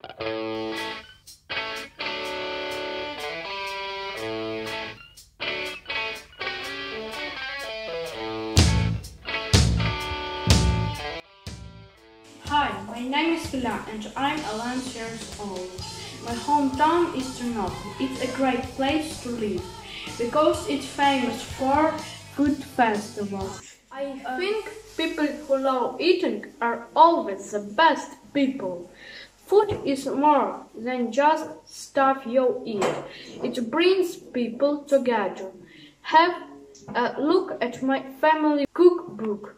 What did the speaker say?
Hi, my name is Illia and I'm 11 years old. My hometown is Chernobyl. It's a great place to live because it's famous for food festivals. I think people who love eating are always the best people. Food is more than just stuff you eat. It brings people together. Have a look at my family cookbook.